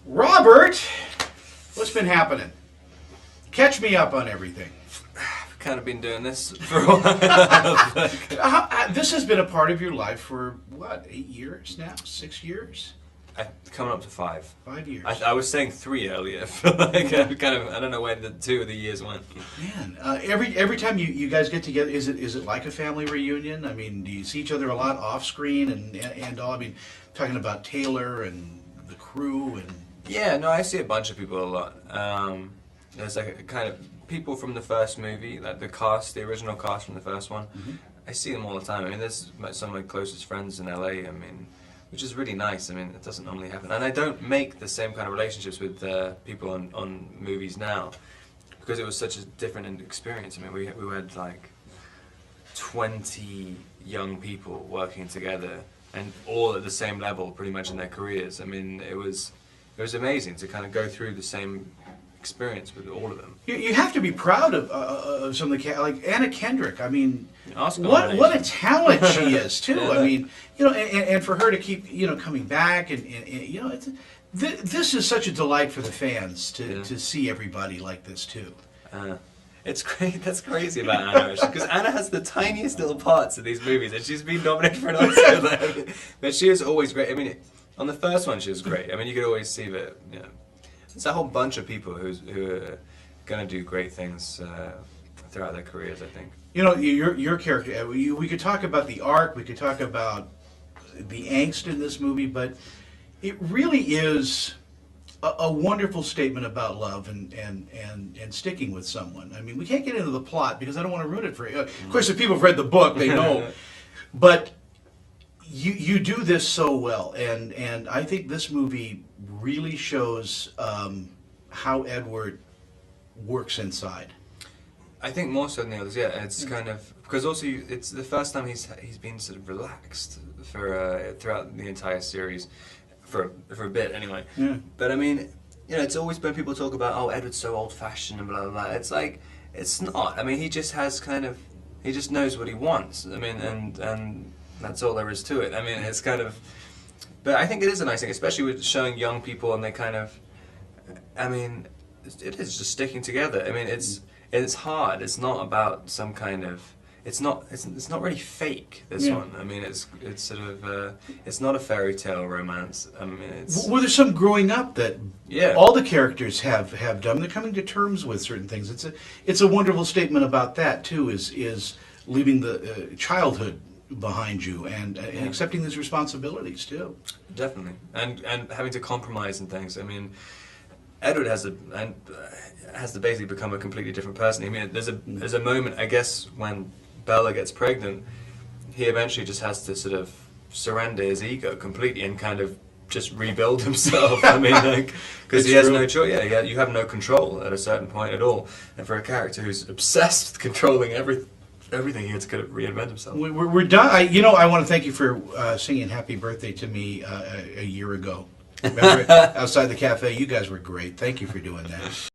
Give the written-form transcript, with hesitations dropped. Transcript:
Robert, what's been happening? Catch me up on everything. I've kind of been doing this for a while. This has been a part of your life for, what, 8 years now? 6 years? Coming up to 5. 5 years. I was saying 3 earlier. Like, I don't know where the 2 of the years went. Man, every time you guys get together, is it like a family reunion? I mean, do you see each other a lot off screen and all? I mean, talking about Taylor and the crew and. Yeah, no, I see a bunch of people a lot. There's like a kind of people from the first movie, like the original cast from the first one. Mm-hmm. I see them all the time. I mean, there's some of my closest friends in LA. I mean, which is really nice. I mean, it doesn't normally happen, and I don't make the same kind of relationships with people on movies now because it was such a different experience. I mean, we had like 20 young people working together and all at the same level, pretty much in their careers. I mean, it was amazing to kind of go through the same experience with all of them. You have to be proud of some of the like Anna Kendrick. I mean, Oscar what a talent she is too. Yeah. I mean, and for her to keep coming back and this is such a delight for the fans to see everybody like this too. It's great. That's crazy about Anna, because Anna has the tiniest little parts in these movies, and she's been nominated for an Oscar. But she is always great. I mean, on the first one, she was great. I mean, you could always see that. There's a whole bunch of people who are going to do great things throughout their careers, I think. Your character. We could talk about the arc. We could talk about the angst in this movie, but it really is a wonderful statement about love and sticking with someone. I mean, we can't get into the plot because I don't want to ruin it for you. Of course, if people have read the book, they know. But you do this so well, and I think this movie really shows how Edward works inside. I think more so than the others, yeah. It's kind of because also it's the first time he's been sort of relaxed for throughout the entire series. For a bit anyway. Yeah. But I mean, it's always when people talk about, oh, Edward's so old-fashioned and blah, blah, blah. It's like, it's not. I mean, he just he just knows what he wants. I mean, and that's all there is to it. I mean, it's kind of, but I think it is a nice thing, especially with showing young people and they kind of, I mean, it is just sticking together. I mean, it's hard. It's not about some kind of, it's not really fake, this one. I mean, it's sort of it's not a fairy tale romance. I mean, it's Well, there's some growing up that all the characters have done. They're coming to terms with certain things. It's a wonderful statement about that too. Is leaving the childhood behind you and accepting these responsibilities too. Definitely, and having to compromise and things. I mean, Edward has to basically become a completely different person. I mean, there's a moment, I guess, when Bella gets pregnant, he eventually just has to sort of surrender his ego completely and kind of just rebuild himself. I mean, like, because he has no choice. Yeah, you have no control at a certain point at all. And for a character who's obsessed with controlling everything, he had to kind of reinvent himself. We're done. I want to thank you for singing "Happy Birthday" to me a year ago. Remember, outside the cafe, you guys were great. Thank you for doing that.